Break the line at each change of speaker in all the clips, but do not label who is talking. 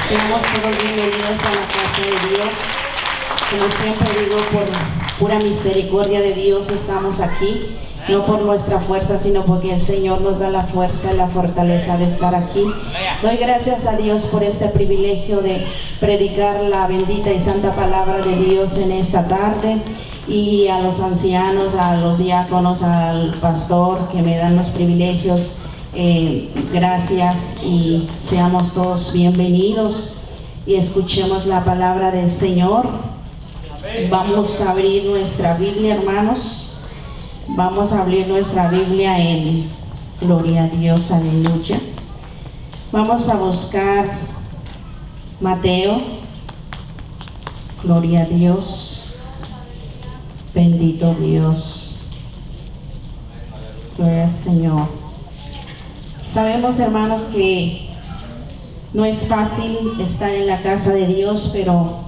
Seamos todos bienvenidos a la casa de Dios. Como siempre digo, por pura misericordia de Dios estamos aquí, no por nuestra fuerza, sino porque el Señor nos da la fuerza y la fortaleza de estar aquí. Doy gracias a Dios por este privilegio de predicar la bendita y santa palabra de Dios en esta tarde, y a los ancianos, a los diáconos, al pastor que me dan los privilegios. Gracias, y seamos todos bienvenidos y escuchemos la palabra del Señor. Vamos a abrir nuestra Biblia, hermanos. Vamos a abrir nuestra Biblia en Gloria a Dios, aleluya. Vamos a buscar Mateo. Gloria a Dios, bendito Dios, gloria al Señor. Sabemos, hermanos, que no es fácil estar en la casa de Dios, pero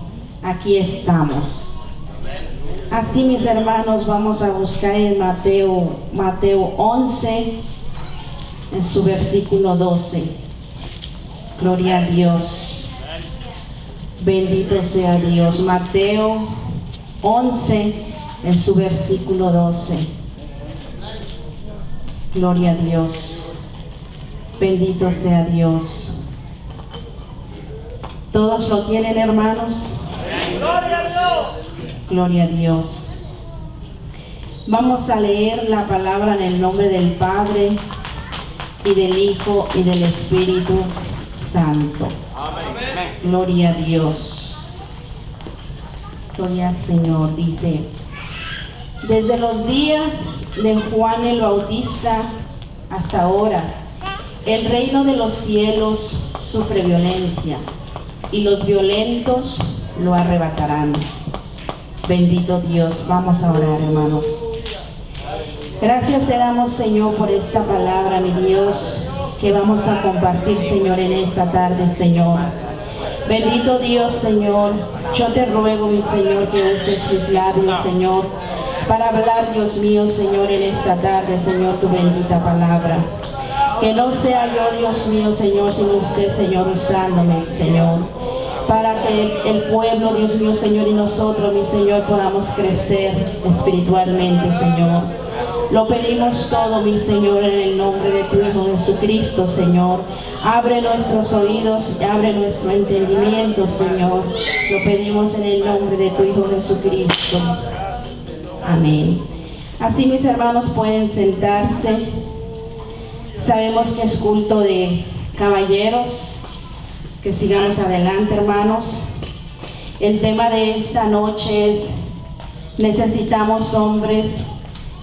aquí estamos. Así, mis hermanos, vamos a buscar en Mateo 11, en su versículo 12. Gloria a Dios, bendito sea Dios. Mateo 11, en su versículo 12. Gloria a Dios. Bendito sea Dios. ¿Todos lo tienen, hermanos? ¡Gloria a Dios! Gloria a Dios. Vamos a leer la palabra en el nombre del Padre, y del Hijo, y del Espíritu Santo. Amén. Gloria a Dios. Gloria al Señor. Dice: desde los días de Juan el Bautista hasta ahora, el reino de los cielos sufre violencia, y los violentos lo arrebatarán. Bendito Dios. Vamos a orar, hermanos. Gracias te damos, Señor, por esta palabra, mi Dios, que vamos a compartir, Señor, en esta tarde, Señor. Bendito Dios, Señor, yo te ruego, mi Señor, que uses mis labios, Señor, para hablar, Dios mío, Señor, en esta tarde, Señor, tu bendita palabra. Que no sea yo, Dios mío, Señor, sino usted, Señor, usándome, Señor, para que el pueblo, Dios mío, Señor, y nosotros, mi Señor, podamos crecer espiritualmente, Señor. Lo pedimos todo, mi Señor, en el nombre de tu Hijo Jesucristo, Señor. Abre nuestros oídos, abre nuestro entendimiento, Señor. Lo pedimos en el nombre de tu Hijo Jesucristo. Amén. Así, mis hermanos, pueden sentarse. Sabemos que es culto de caballeros. Que sigamos adelante, hermanos. El tema de esta noche es: necesitamos hombres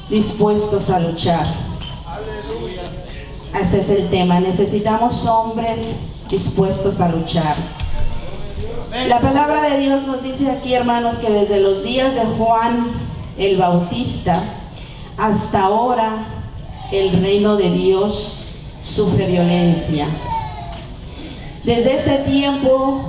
dispuestos a luchar. Aleluya. Ese es el tema. Necesitamos hombres dispuestos a luchar. La palabra de Dios nos dice aquí, hermanos, que desde los días de Juan el Bautista hasta ahora, el reino de Dios sufre violencia. Desde ese tiempo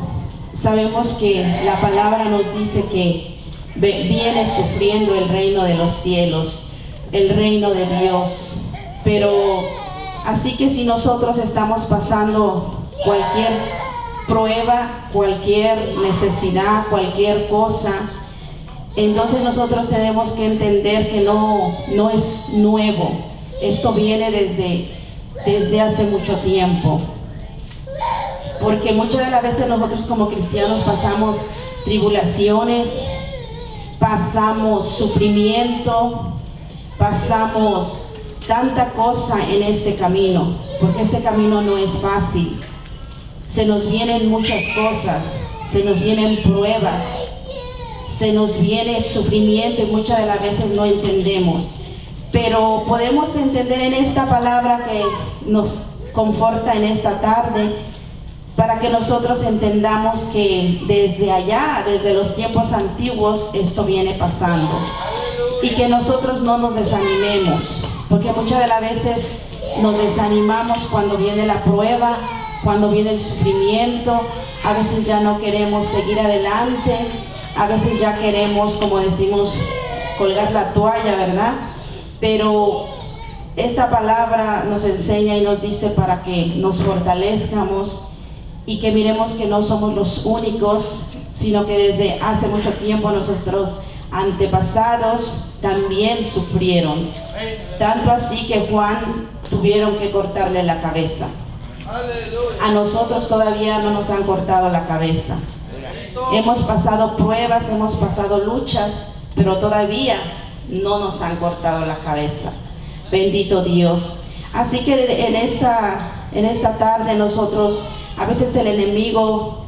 sabemos que la palabra nos dice que viene sufriendo el reino de los cielos, el reino de Dios. Pero así que si nosotros estamos pasando cualquier prueba, cualquier necesidad, cualquier cosa, entonces nosotros tenemos que entender que no es nuevo. Esto viene desde hace mucho tiempo. Porque muchas de las veces nosotros como cristianos pasamos tribulaciones, pasamos sufrimiento, pasamos tanta cosa en este camino, porque este camino no es fácil. Se nos vienen muchas cosas, se nos vienen pruebas, se nos viene sufrimiento, y muchas de las veces no entendemos. Pero podemos entender en esta palabra que nos conforta en esta tarde, para que nosotros entendamos que desde allá, desde los tiempos antiguos, esto viene pasando, y que nosotros no nos desanimemos, porque muchas de las veces nos desanimamos cuando viene la prueba, cuando viene el sufrimiento. A veces ya no queremos seguir adelante, a veces ya queremos, como decimos, colgar la toalla, ¿verdad? Pero esta palabra nos enseña y nos dice para que nos fortalezcamos, y que miremos que no somos los únicos, sino que desde hace mucho tiempo nuestros antepasados también sufrieron, tanto así que Juan tuvieron que cortarle la cabeza. A nosotros todavía no nos han cortado la cabeza. Hemos pasado pruebas, hemos pasado luchas, pero todavía no nos han cortado la cabeza. Bendito Dios. Así que en esta tarde nosotros, a veces el enemigo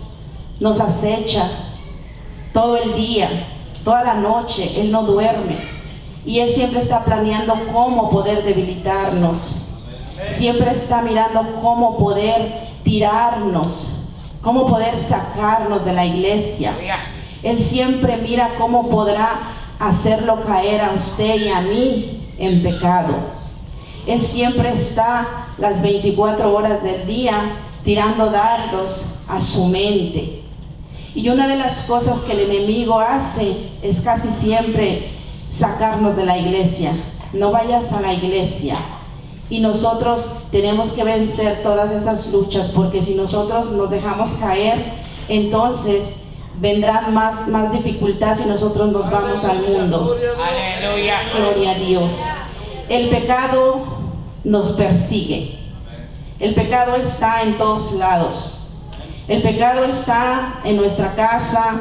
nos acecha todo el día, toda la noche. Él no duerme y él siempre está planeando cómo poder debilitarnos. Siempre está mirando cómo poder tirarnos, cómo poder sacarnos de la iglesia. Él siempre mira cómo podrá hacerlo caer a usted y a mí en pecado. Él siempre está las 24 horas del día tirando dardos a su mente. Y una de las cosas que el enemigo hace es casi siempre sacarnos de la iglesia. No vayas a la iglesia. Y nosotros tenemos que vencer todas esas luchas, porque si nosotros nos dejamos caer, entonces vendrán más dificultades y nosotros nos vamos al mundo. Aleluya. Gloria a Dios. El pecado nos persigue. El pecado está en todos lados. El pecado está en nuestra casa,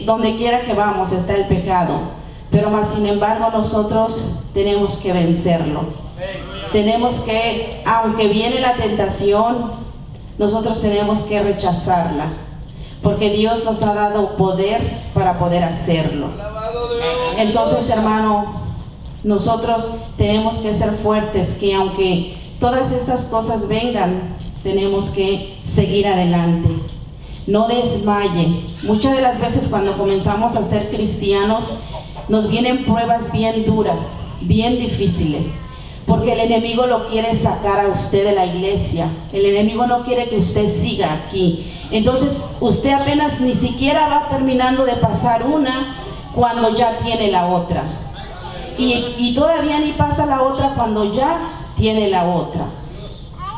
donde quiera que vamos está el pecado. Pero más sin embargo nosotros tenemos que vencerlo. Tenemos que, aunque viene la tentación, nosotros tenemos que rechazarla, porque Dios nos ha dado poder para poder hacerlo. Entonces, hermano, nosotros tenemos que ser fuertes, que aunque todas estas cosas vengan, tenemos que seguir adelante. No desmaye. Muchas de las veces cuando comenzamos a ser cristianos, nos vienen pruebas bien duras, bien difíciles, porque el enemigo lo quiere sacar a usted de la iglesia. El enemigo no quiere que usted siga aquí. Entonces usted apenas ni siquiera va terminando de pasar una cuando ya tiene la otra, y todavía ni pasa la otra cuando ya tiene la otra.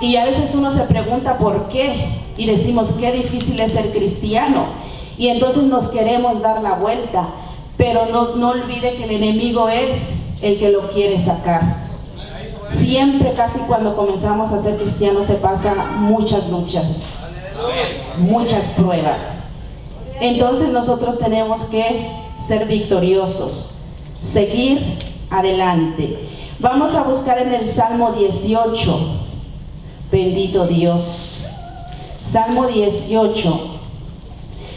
Y a veces uno se pregunta por qué, y decimos qué difícil es ser cristiano, y entonces nos queremos dar la vuelta, pero no olvide que el enemigo es el que lo quiere sacar. Siempre, casi cuando comenzamos a ser cristianos, se pasan muchas luchas, muchas pruebas. Entonces nosotros tenemos que ser victoriosos, seguir adelante. Vamos a buscar en el Salmo 18. Bendito Dios. Salmo 18.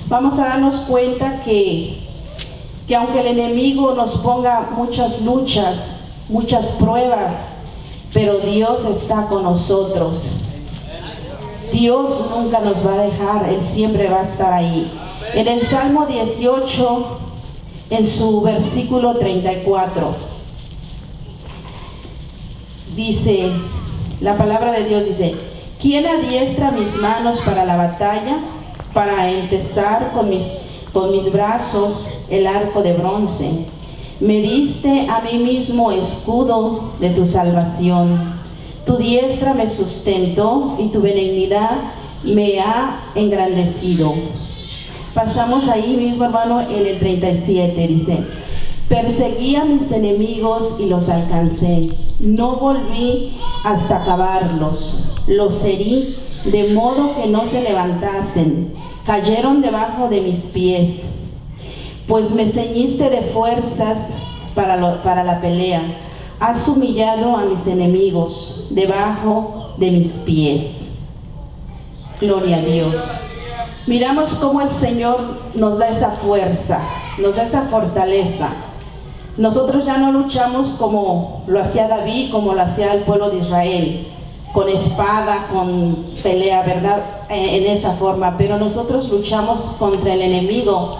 Vamos a darnos cuenta que aunque el enemigo nos ponga muchas luchas, muchas pruebas, pero Dios está con nosotros. Dios nunca nos va a dejar, Él siempre va a estar ahí. En el Salmo 18, en su versículo 34, dice, la palabra de Dios dice: ¿quién adiestra mis manos para la batalla, para entesar con mis brazos el arco de bronce? Me diste a mí mismo escudo de tu salvación. Tu diestra me sustentó y tu benignidad me ha engrandecido. Pasamos ahí mismo, hermano, en el 37, dice: perseguí a mis enemigos y los alcancé. No volví hasta acabarlos. Los herí de modo que no se levantasen. Cayeron debajo de mis pies. Pues me ceñiste de fuerzas para la pelea. Has humillado a mis enemigos debajo de mis pies. Gloria a Dios. Miramos cómo el Señor nos da esa fuerza, nos da esa fortaleza. Nosotros ya no luchamos como lo hacía David, como lo hacía el pueblo de Israel, con espada, con pelea, ¿verdad? En esa forma. Pero nosotros luchamos contra el enemigo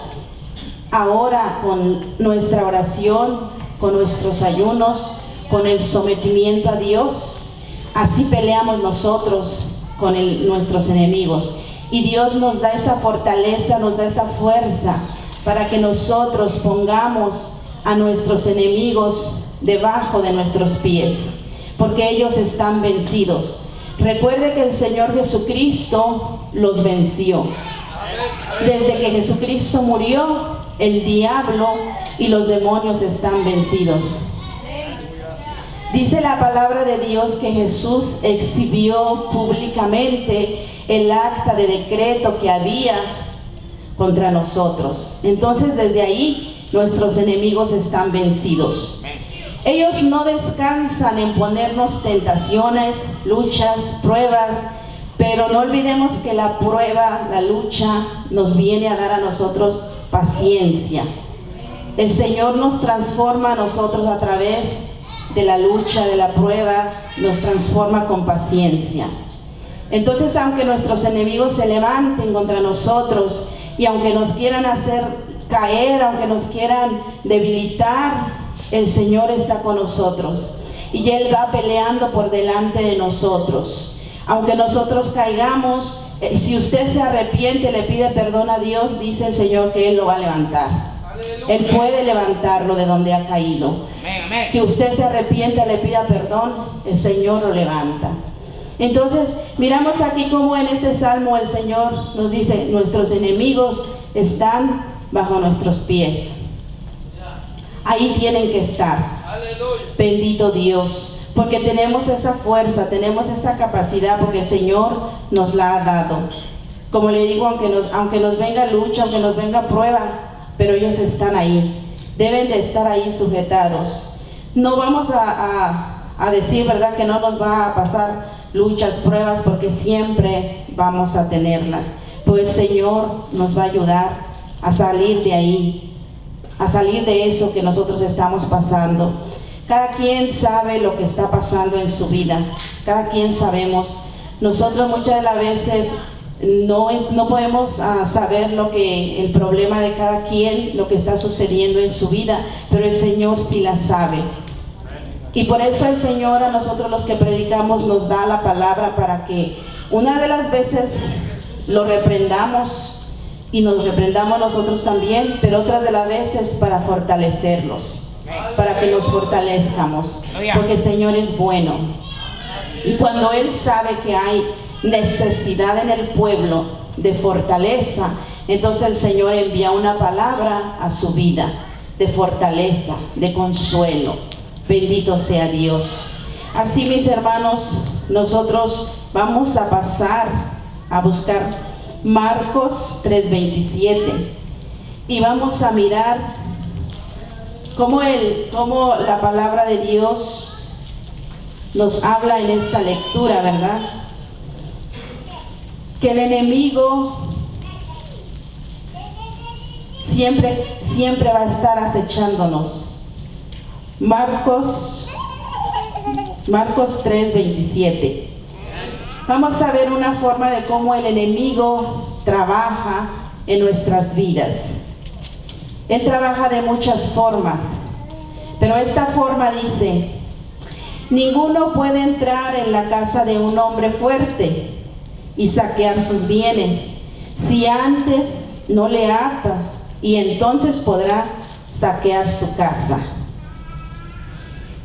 ahora con nuestra oración, con nuestros ayunos, con el sometimiento a Dios. Así peleamos nosotros con nuestros enemigos. Y Dios nos da esa fortaleza, nos da esa fuerza para que nosotros pongamos a nuestros enemigos debajo de nuestros pies, porque ellos están vencidos. Recuerde que el Señor Jesucristo los venció. Desde que Jesucristo murió, el diablo y los demonios están vencidos. Dice la palabra de Dios que Jesús exhibió públicamente el acta de decreto que había contra nosotros. Entonces, desde ahí, nuestros enemigos están vencidos. Ellos no descansan en ponernos tentaciones, luchas, pruebas, pero no olvidemos que la prueba, la lucha, nos viene a dar a nosotros paciencia. El Señor nos transforma a nosotros a través de la lucha, de la prueba, nos transforma con paciencia. Entonces, aunque nuestros enemigos se levanten contra nosotros y aunque nos quieran hacer caer, aunque nos quieran debilitar, el Señor está con nosotros y Él va peleando por delante de nosotros. Aunque nosotros caigamos, si usted se arrepiente, le pide perdón a Dios, dice el Señor que Él lo va a levantar. Aleluya. Él puede levantarlo de donde ha caído. Amén. Que usted se arrepienta, le pida perdón, el Señor lo levanta. Entonces, miramos aquí como en este salmo el Señor nos dice, nuestros enemigos están bajo nuestros pies. Ahí tienen que estar. Aleluya. Bendito Dios, porque tenemos esa fuerza, tenemos esa capacidad, porque el Señor nos la ha dado. Como le digo, aunque nos venga lucha, aunque nos venga prueba, pero ellos están ahí, deben de estar ahí sujetados. No vamos a decir, ¿verdad?, que no nos va a pasar luchas, pruebas, porque siempre vamos a tenerlas. Pues el Señor nos va a ayudar a salir de ahí, a salir de eso que nosotros estamos pasando. Cada quien sabe lo que está pasando en su vida, cada quien sabemos. Nosotros muchas de las veces no podemos saber el problema de cada quien, lo que está sucediendo en su vida, pero el Señor sí la sabe. Y por eso el Señor a nosotros los que predicamos nos da la palabra para que una de las veces lo reprendamos y nos reprendamos nosotros también, pero otras de las veces para fortalecerlos, para que nos fortalezcamos, porque el Señor es bueno. Y cuando Él sabe que hay necesidad en el pueblo de fortaleza, entonces el Señor envía una palabra a su vida de fortaleza, de consuelo. Bendito sea Dios. Así, mis hermanos, nosotros vamos a pasar a buscar Marcos 3:27 y vamos a mirar cómo la palabra de Dios nos habla en esta lectura, ¿verdad? Que el enemigo siempre va a estar acechándonos. Marcos 3:27. Vamos a ver una forma de cómo el enemigo trabaja en nuestras vidas. Él trabaja de muchas formas, pero esta forma dice: ninguno puede entrar en la casa de un hombre fuerte y saquear sus bienes, si antes no le ata, y entonces podrá saquear su casa.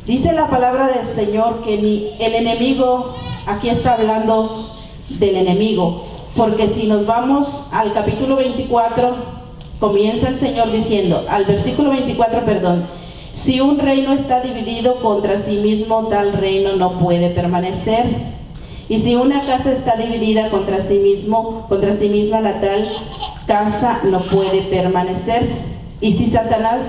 Dice la palabra del Señor que ni el enemigo, aquí está hablando del enemigo, porque si nos vamos al capítulo 24, comienza el Señor diciendo, al versículo 24, si un reino está dividido contra sí mismo, tal reino no puede permanecer. Y si una casa está dividida contra sí misma, la tal casa no puede permanecer. Y si Satanás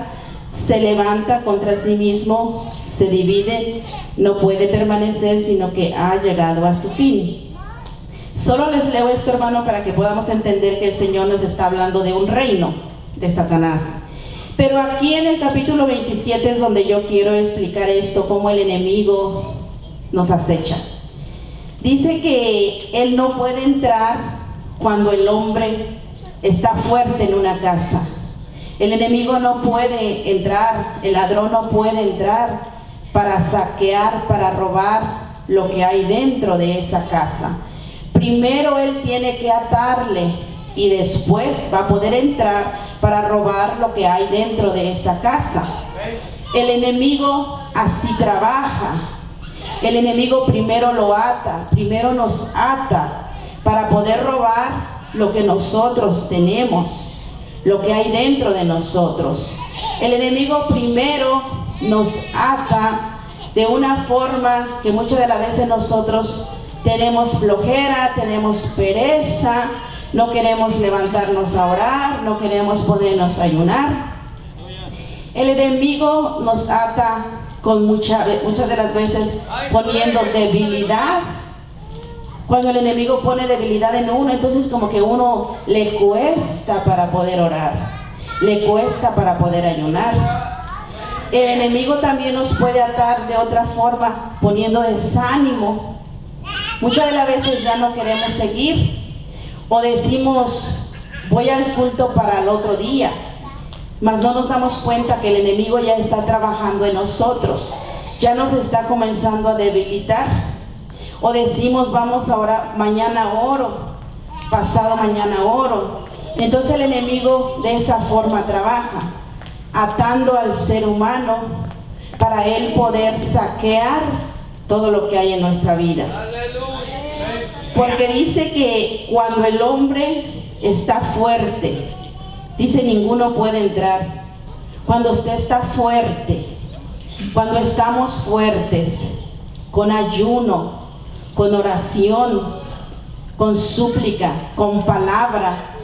se levanta contra sí mismo, se divide, no puede permanecer, sino que ha llegado a su fin. Solo les leo esto, hermano, para que podamos entender que el Señor nos está hablando de un reino de Satanás. Pero aquí en el capítulo 27 es donde yo quiero explicar esto, cómo el enemigo nos acecha. Dice que él no puede entrar cuando el hombre está fuerte en una casa. El enemigo no puede entrar, el ladrón no puede entrar para saquear, para robar lo que hay dentro de esa casa. Primero él tiene que atarle y después va a poder entrar para robar lo que hay dentro de esa casa. El enemigo así trabaja. El enemigo primero lo ata, primero nos ata para poder robar lo que nosotros tenemos, lo que hay dentro de nosotros. El enemigo primero nos ata de una forma que muchas de las veces nosotros tenemos flojera, tenemos pereza, no queremos levantarnos a orar, no queremos podernos ayunar. El enemigo nos ata con muchas de las veces poniendo debilidad. Cuando el enemigo pone debilidad en uno, entonces como que uno le cuesta para poder orar, le cuesta para poder ayunar. El enemigo también nos puede atar de otra forma, poniendo desánimo. Muchas de las veces ya no queremos seguir, o decimos, voy al culto para el otro día, mas no nos damos cuenta que el enemigo ya está trabajando en nosotros, ya nos está comenzando a debilitar. O decimos, vamos ahora, mañana oro, pasado mañana oro. Entonces el enemigo de esa forma trabaja, atando al ser humano para él poder saquear todo lo que hay en nuestra vida. Porque dice que cuando el hombre está fuerte, dice, ninguno puede entrar. Cuando usted está fuerte, cuando estamos fuertes, con ayuno, con oración, con súplica, con palabra,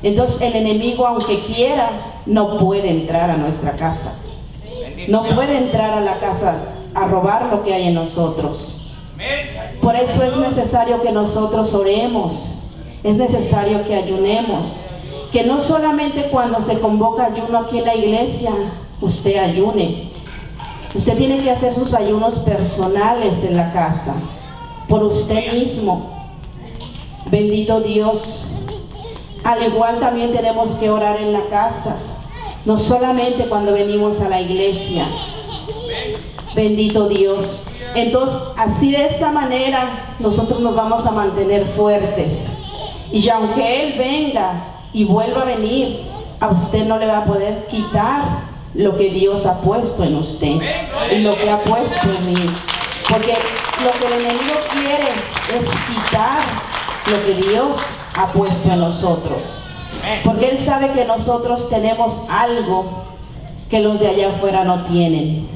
entonces el enemigo, aunque quiera, no puede entrar a nuestra casa. No puede entrar a la casa a robar lo que hay en nosotros. Por eso es necesario que nosotros oremos, es necesario que ayunemos, que no solamente cuando se convoca ayuno aquí en la iglesia, usted ayune. Usted tiene que hacer sus ayunos personales en la casa, por usted mismo. Bendito Dios. Al igual también tenemos que orar en la casa, no solamente cuando venimos a la iglesia. Bendito Dios. Entonces, así de esa manera, nosotros nos vamos a mantener fuertes. Y aunque Él venga y vuelva a venir, a usted no le va a poder quitar lo que Dios ha puesto en usted y lo que ha puesto en mí. Porque lo que el enemigo quiere es quitar lo que Dios ha puesto en nosotros. Porque Él sabe que nosotros tenemos algo que los de allá afuera no tienen.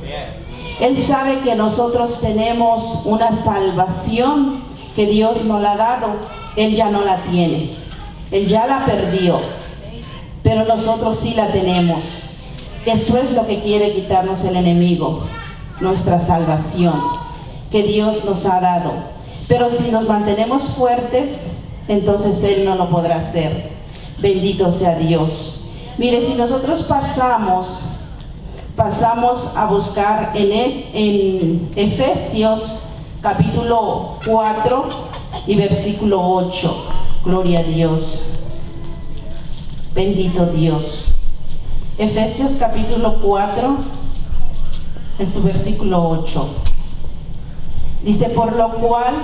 Él sabe que nosotros tenemos una salvación que Dios nos la ha dado. Él ya no la tiene. Él ya la perdió. Pero nosotros sí la tenemos. Eso es lo que quiere quitarnos el enemigo. Nuestra salvación que Dios nos ha dado. Pero si nos mantenemos fuertes, entonces Él no lo podrá hacer. Bendito sea Dios. Mire, si nosotros pasamos a buscar en Efesios capítulo 4 y versículo 8. Gloria a Dios. Bendito Dios. Efesios capítulo 4 en su versículo 8. Dice, por lo cual,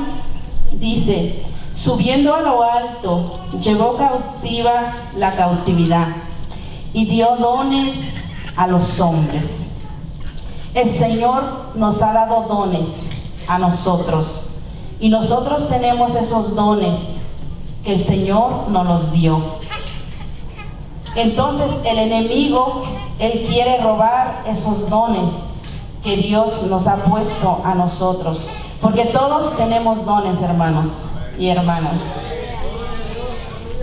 dice, subiendo a lo alto, llevó cautiva la cautividad y dio dones a los hombres. El Señor nos ha dado dones a nosotros y nosotros tenemos esos dones que el Señor nos los dio. Entonces el enemigo, él quiere robar esos dones que Dios nos ha puesto a nosotros, porque todos tenemos dones, hermanos y hermanas.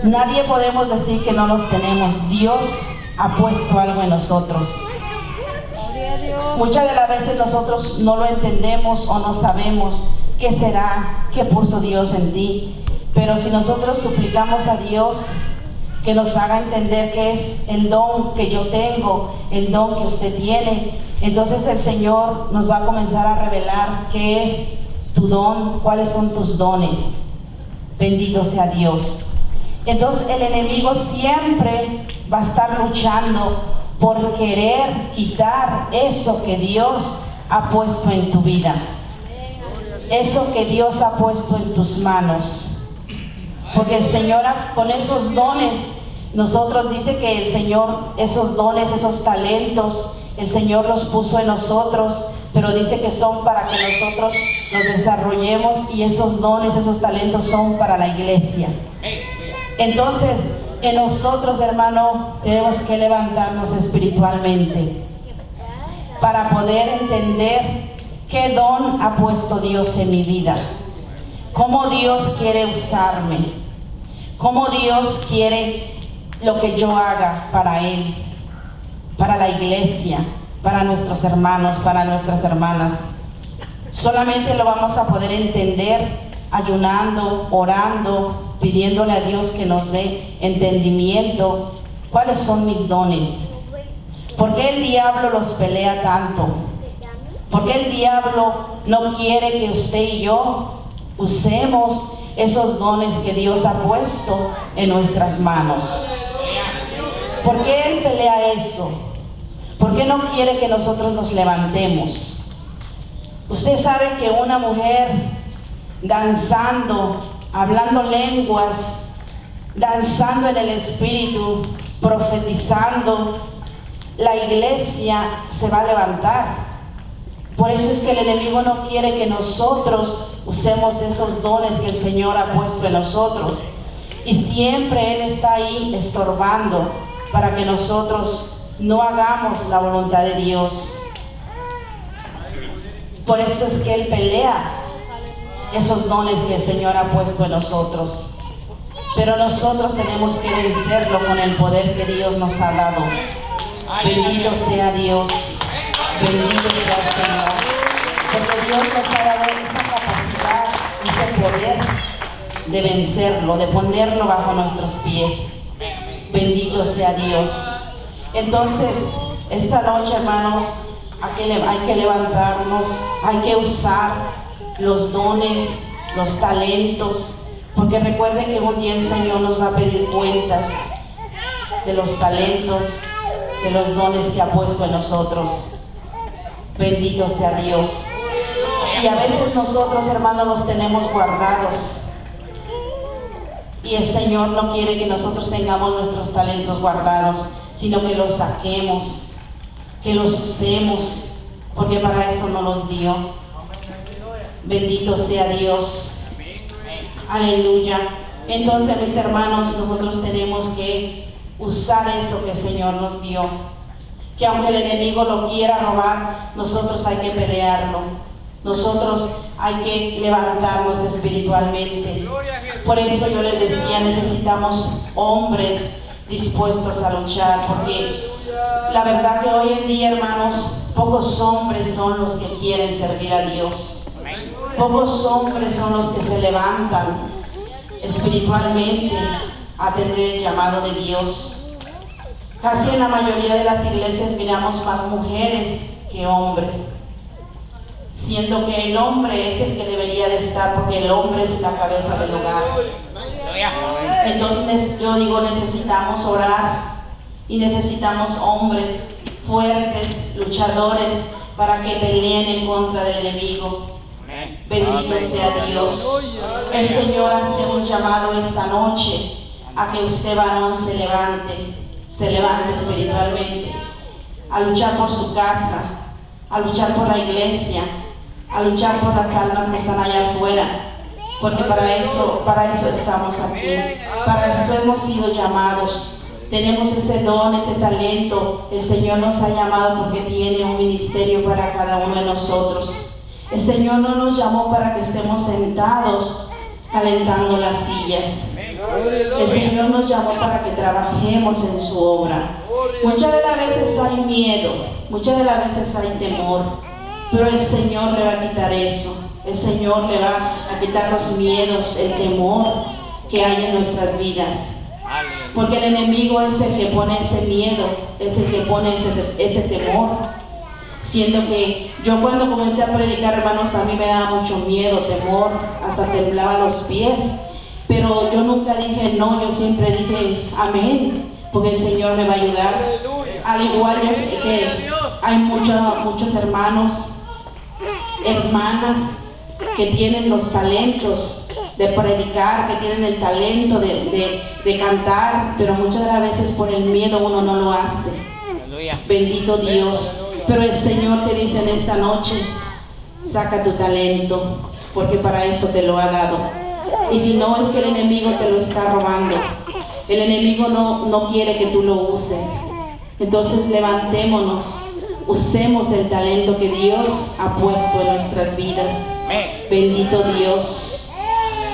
Nadie podemos decir que no los tenemos. Dios ha puesto algo en nosotros. Muchas de las veces nosotros no lo entendemos o no sabemos qué será, qué puso Dios en ti. Pero si nosotros suplicamos a Dios que nos haga entender qué es el don que yo tengo, el don que usted tiene, entonces el Señor nos va a comenzar a revelar qué es tu don, cuáles son tus dones. Bendito sea Dios. Entonces el enemigo siempre va a estar luchando por querer quitar eso que Dios ha puesto en tu vida, eso que Dios ha puesto en tus manos. Porque el Señor con esos dones, nosotros dice que el Señor, esos dones, esos talentos, el Señor los puso en nosotros pero dice que son para que nosotros nos desarrollemos, y esos dones, esos talentos son para la iglesia. Entonces, en nosotros, hermano, tenemos que levantarnos espiritualmente para poder entender qué don ha puesto Dios en mi vida, cómo Dios quiere usarme, cómo Dios quiere lo que yo haga para Él, para la iglesia, para nuestros hermanos, para nuestras hermanas. Solamente lo vamos a poder entender ayunando, orando, pidiéndole a Dios que nos dé entendimiento. ¿Cuáles son mis dones? ¿Por qué el diablo los pelea tanto? ¿Por qué el diablo no quiere que usted y yo usemos esos dones que Dios ha puesto en nuestras manos? ¿Por qué él pelea eso? ¿Por qué no quiere que nosotros nos levantemos? Usted sabe que una mujer danzando, hablando lenguas, danzando en el espíritu, profetizando, la iglesia se va a levantar. Por eso es que el enemigo no quiere que nosotros usemos esos dones que el Señor ha puesto en nosotros, y siempre Él está ahí estorbando para que nosotros no hagamos la voluntad de Dios. Por eso es que Él pelea esos dones que el Señor ha puesto en nosotros, pero nosotros tenemos que vencerlo con el poder que Dios nos ha dado. Bendito sea Dios, bendito sea el Señor, porque Dios nos ha dado esa capacidad, ese poder de vencerlo, de ponerlo bajo nuestros pies. Bendito sea Dios. Entonces, esta noche, hermanos, hay que levantarnos, hay que usar los dones, los talentos, porque recuerden que un día el Señor nos va a pedir cuentas de los talentos, de los dones que ha puesto en nosotros. Bendito sea Dios. Y a veces nosotros, hermanos, los tenemos guardados, y el Señor no quiere que nosotros tengamos nuestros talentos guardados, sino que los saquemos, que los usemos, porque para eso nos los dio. Bendito sea Dios. Aleluya. Entonces, mis hermanos, nosotros tenemos que usar eso que el Señor nos dio, que aunque el enemigo lo quiera robar, nosotros hay que pelearlo. Nosotros hay que levantarnos espiritualmente. Por eso yo les decía, necesitamos hombres dispuestos a luchar, porque la verdad que hoy en día, hermanos, pocos hombres son los que quieren servir a Dios. Pocos hombres son los que se levantan espiritualmente a atender el llamado de Dios. Casi en la mayoría de las iglesias miramos más mujeres que hombres, siendo que el hombre es el que debería de estar, porque el hombre es la cabeza del hogar. Entonces yo digo, necesitamos orar y necesitamos hombres fuertes, luchadores, para que peleen en contra del enemigo. Bendito sea Dios. El Señor hace un llamado esta noche a que usted, varón, se levante espiritualmente, a luchar por su casa, a luchar por la iglesia, a luchar por las almas que están allá afuera, porque para eso estamos aquí, para eso hemos sido llamados. Tenemos ese don, ese talento. El Señor nos ha llamado porque tiene un ministerio para cada uno de nosotros. El Señor no nos llamó para que estemos sentados calentando las sillas. El Señor nos llamó para que trabajemos en su obra. Muchas de las veces hay miedo, muchas de las veces hay temor, pero el Señor le va a quitar eso. El Señor le va a quitar los miedos, el temor que hay en nuestras vidas. Porque el enemigo es el que pone ese miedo, es el que pone ese temor. Siendo que yo cuando comencé a predicar, hermanos, a mí me daba mucho miedo, temor, hasta temblaba los pies. Pero yo nunca dije no, yo siempre dije amén, porque el Señor me va a ayudar. Al igual yo sé que hay muchos hermanos, hermanas que tienen los talentos de predicar, que tienen el talento de cantar, pero muchas de las veces por el miedo uno no lo hace. Bendito Dios. Pero el Señor te dice en esta noche, saca tu talento, porque para eso te lo ha dado. Y si no, es que el enemigo te lo está robando. El enemigo no quiere que tú lo uses. Entonces levantémonos, usemos el talento que Dios ha puesto en nuestras vidas. Bendito Dios.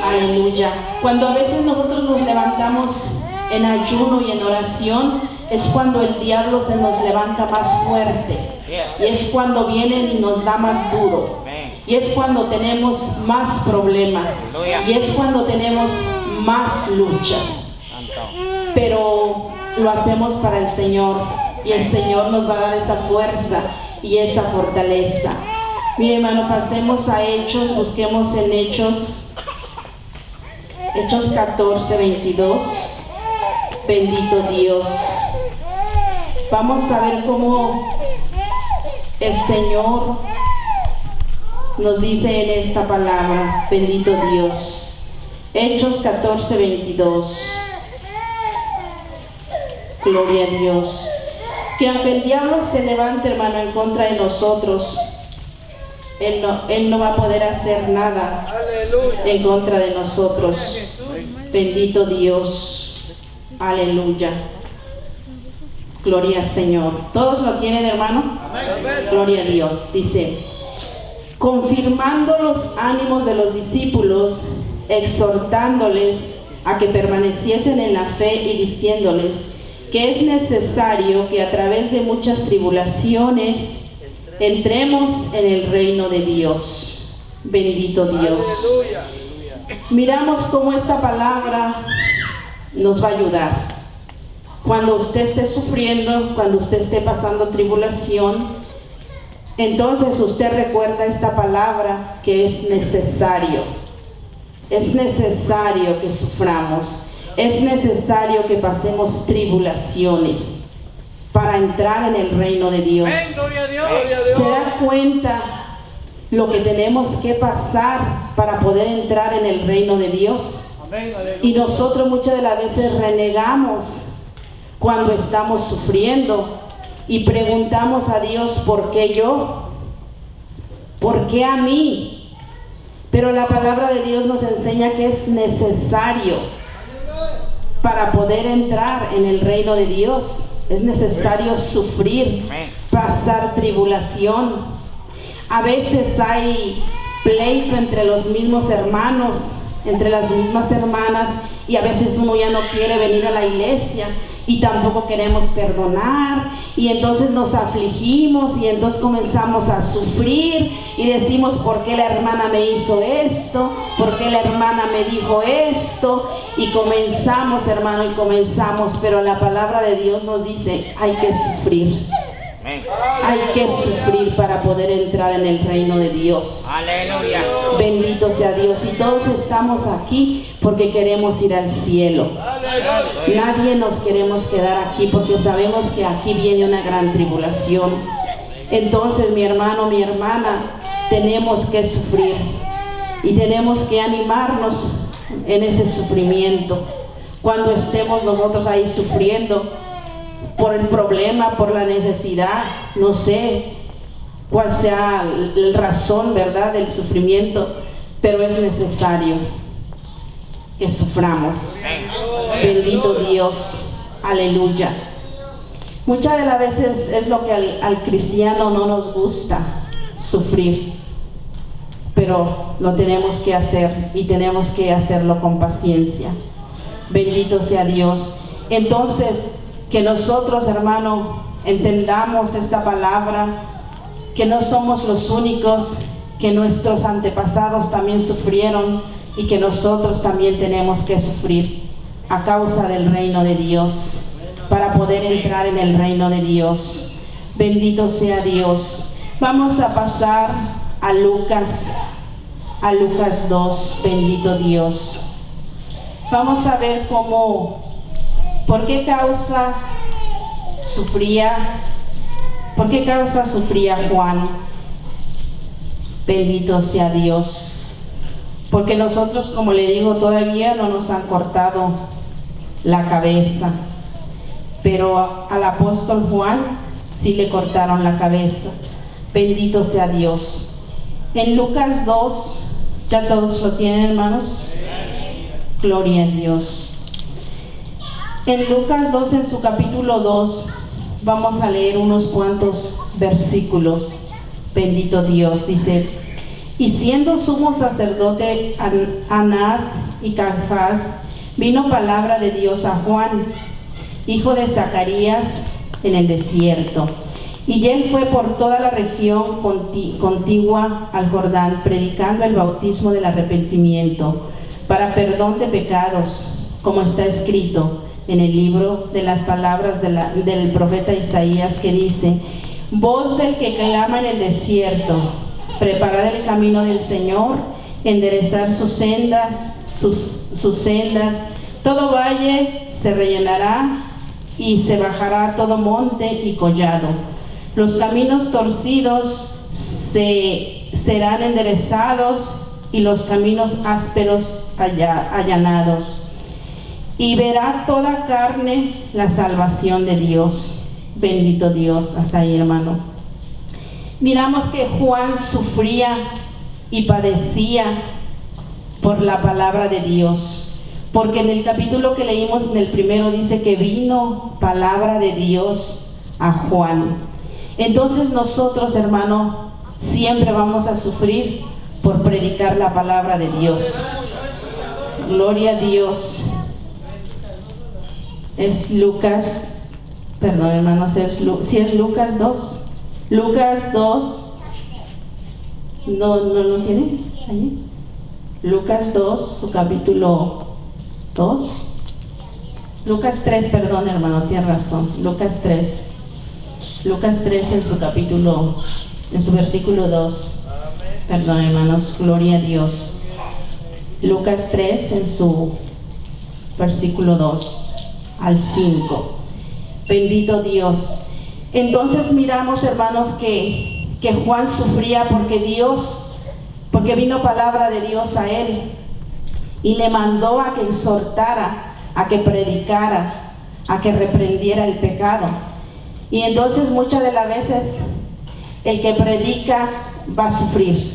Aleluya. Cuando a veces nosotros nos levantamos en ayuno y en oración, es cuando el diablo se nos levanta más fuerte. Y es cuando viene y nos da más duro. Y es cuando tenemos más problemas. Y es cuando tenemos más luchas. Pero lo hacemos para el Señor. Y el Señor nos va a dar esa fuerza y esa fortaleza. Mi hermano, pasemos a Hechos. Busquemos en Hechos 14, 22. Bendito Dios. Vamos a ver cómo el Señor nos dice en esta palabra. Bendito Dios. Hechos 14, 22. Gloria a Dios. Que aunque el diablo se levante, hermano, en contra de nosotros, Él no va a poder hacer nada en contra de nosotros. Bendito Dios. Aleluya. Gloria al Señor. ¿Todos lo tienen, hermano? Gloria a Dios. Dice, confirmando los ánimos de los discípulos, exhortándoles a que permaneciesen en la fe y diciéndoles que es necesario que a través de muchas tribulaciones entremos en el reino de Dios. Bendito Dios. Miramos cómo esta palabra nos va a ayudar. Cuando usted esté sufriendo, cuando usted esté pasando tribulación, entonces usted recuerda esta palabra que es necesario. Es necesario que suframos. Es necesario que pasemos tribulaciones para entrar en el reino de Dios. ¿Se da cuenta lo que tenemos que pasar para poder entrar en el reino de Dios? Y nosotros muchas de las veces renegamos cuando estamos sufriendo y preguntamos a Dios, ¿por qué yo? ¿Por qué a mí? Pero la palabra de Dios nos enseña que es necesario para poder entrar en el reino de Dios. Es necesario sufrir, pasar tribulación. A veces hay pleito entre los mismos hermanos, entre las mismas hermanas, y a veces uno ya no quiere venir a la iglesia y tampoco queremos perdonar, y entonces nos afligimos y entonces comenzamos a sufrir y decimos, ¿por qué la hermana me hizo esto? ¿Por qué la hermana me dijo esto? Y comenzamos, hermano, y comenzamos, pero la palabra de Dios nos dice, hay que sufrir. Hay que sufrir para poder entrar en el reino de Dios. Aleluya. Bendito sea Dios. Y todos estamos aquí porque queremos ir al cielo. Nadie nos queremos quedar aquí porque sabemos que aquí viene una gran tribulación. Entonces, mi hermano, mi hermana, tenemos que sufrir y tenemos que animarnos en ese sufrimiento. Cuando estemos nosotros ahí sufriendo por el problema, por la necesidad, no sé cuál sea la razón, ¿verdad?, del sufrimiento, pero es necesario que suframos. Bendito Dios. Aleluya. Muchas de las veces es lo que al cristiano no nos gusta, sufrir, pero lo tenemos que hacer y tenemos que hacerlo con paciencia. Bendito sea Dios. Entonces, que nosotros, hermano, entendamos esta palabra, que no somos los únicos, que nuestros antepasados también sufrieron y que nosotros también tenemos que sufrir a causa del reino de Dios, para poder entrar en el reino de Dios. Bendito sea Dios. Vamos a pasar a Lucas 2. Bendito Dios. Vamos a ver por qué causa sufría Juan. Bendito sea Dios. Porque nosotros, como le digo, todavía no nos han cortado la cabeza, pero al apóstol Juan sí le cortaron la cabeza. Bendito sea Dios. En Lucas 2, ¿ya todos lo tienen, hermanos? Gloria a Dios. En Lucas 2, en su capítulo 2, vamos a leer unos cuantos versículos. Bendito Dios. Dice: y siendo sumo sacerdote Anás y Caifás, vino palabra de Dios a Juan, hijo de Zacarías, en el desierto. Y él fue por toda la región contigua al Jordán, predicando el bautismo del arrepentimiento para perdón de pecados, como está escrito en el libro de las palabras del profeta Isaías, que dice: voz del que clama en el desierto, preparad el camino del Señor, enderezar sus sendas, todo valle se rellenará y se bajará todo monte y collado. Los caminos torcidos serán enderezados y los caminos ásperos allanados. Y verá toda carne la salvación de Dios. Bendito Dios. Hasta ahí, hermano. Miramos que Juan sufría y padecía por la palabra de Dios, porque en el capítulo que leímos, en el primero, dice que vino palabra de Dios a Juan. Entonces nosotros, hermano, siempre vamos a sufrir por predicar la palabra de Dios. Gloria a Dios. Es Lucas, perdón, hermanos, si es Lucas 2. Lucas 2, ¿no tiene? ¿Ahí? Lucas 2, su capítulo 2. Lucas 3, perdón, hermano, tiene razón. Lucas 3 en su capítulo, en su versículo 2. Perdón, hermanos, gloria a Dios. Lucas 3 en su versículo 2 al 5. Bendito Dios. Entonces miramos, hermanos, que Juan sufría porque vino palabra de Dios a él y le mandó a que exhortara, a que predicara, a que reprendiera el pecado. Y entonces muchas de las veces el que predica va a sufrir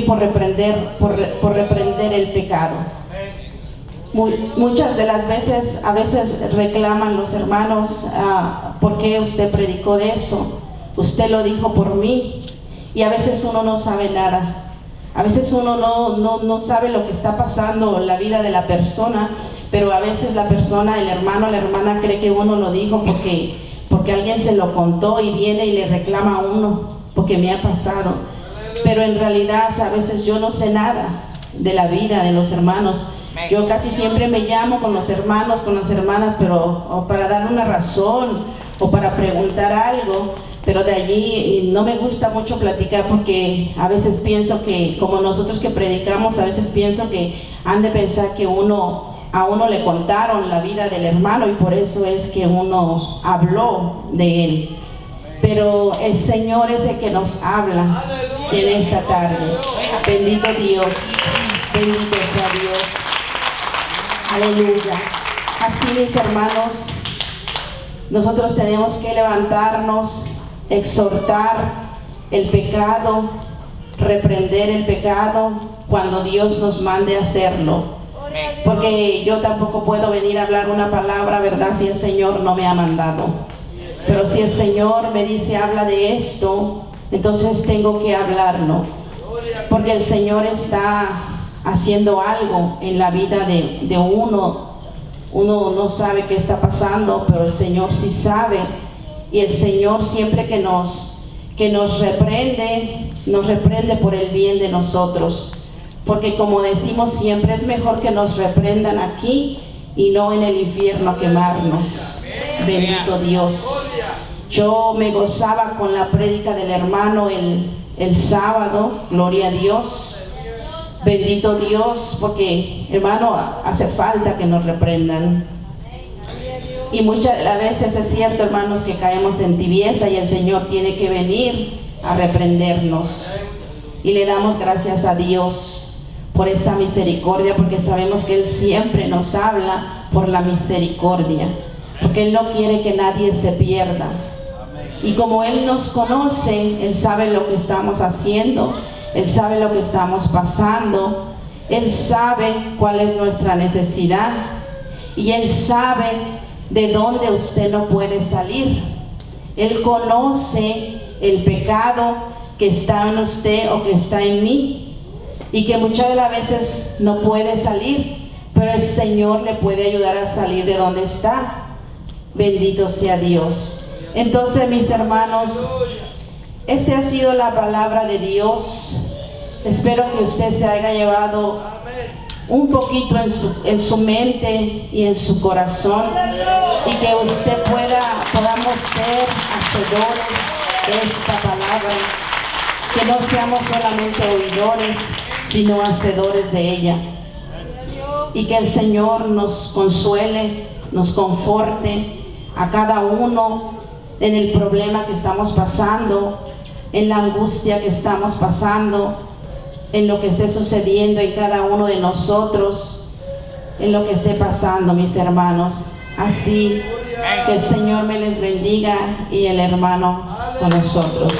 por reprender el pecado. Muchas de las veces, a veces reclaman los hermanos: ¿por qué usted predicó de eso? Usted lo dijo por mí. Y a veces uno no sabe nada. A veces uno no sabe lo que está pasando en la vida de la persona, pero a veces la persona, el hermano, la hermana cree que uno lo dijo porque alguien se lo contó y viene y le reclama a uno porque me ha pasado. Pero en realidad, o sea, a veces yo no sé nada de la vida de los hermanos. Yo casi siempre me llamo con los hermanos, con las hermanas, pero o para dar una razón o para preguntar algo, pero de allí no me gusta mucho platicar, porque a veces pienso que, como nosotros que predicamos, a veces pienso que han de pensar que a uno le contaron la vida del hermano y por eso es que uno habló de él. Pero el Señor es el que nos habla en esta tarde. Bendito Dios, bendito sea Dios. Aleluya. Así, mis hermanos, nosotros tenemos que levantarnos, exhortar el pecado, reprender el pecado cuando Dios nos mande a hacerlo. Porque yo tampoco puedo venir a hablar una palabra, ¿verdad?, si el Señor no me ha mandado. Pero si el Señor me dice habla de esto, entonces tengo que hablarlo. Porque el Señor está haciendo algo en la vida de uno. Uno no sabe qué está pasando, pero el Señor sí sabe. Y el Señor siempre que nos reprende por el bien de nosotros. Porque como decimos siempre, es mejor que nos reprendan aquí y no en el infierno quemarnos. Bendito Dios. Yo me gozaba con la prédica del hermano el sábado, gloria a Dios. Bendito Dios, porque, hermano, hace falta que nos reprendan. Y muchas de las veces es cierto, hermanos, que caemos en tibieza y el Señor tiene que venir a reprendernos. Y le damos gracias a Dios por esa misericordia, porque sabemos que Él siempre nos habla por la misericordia, porque Él no quiere que nadie se pierda. Y como Él nos conoce, Él sabe lo que estamos haciendo, Él sabe lo que estamos pasando, Él sabe cuál es nuestra necesidad y Él sabe de dónde usted no puede salir. Él conoce el pecado que está en usted o que está en mí y que muchas de las veces no puede salir, pero el Señor le puede ayudar a salir de donde está. Bendito sea Dios. Entonces, mis hermanos, esta ha sido la palabra de Dios. Espero que usted se haya llevado un poquito en su mente y en su corazón, y que usted podamos ser hacedores de esta palabra, que no seamos solamente oidores, sino hacedores de ella, y que el Señor nos consuele, nos conforte a cada uno en el problema que estamos pasando, en la angustia que estamos pasando, en lo que esté sucediendo en cada uno de nosotros, en lo que esté pasando, mis hermanos. Así que el Señor me les bendiga y el hermano con nosotros.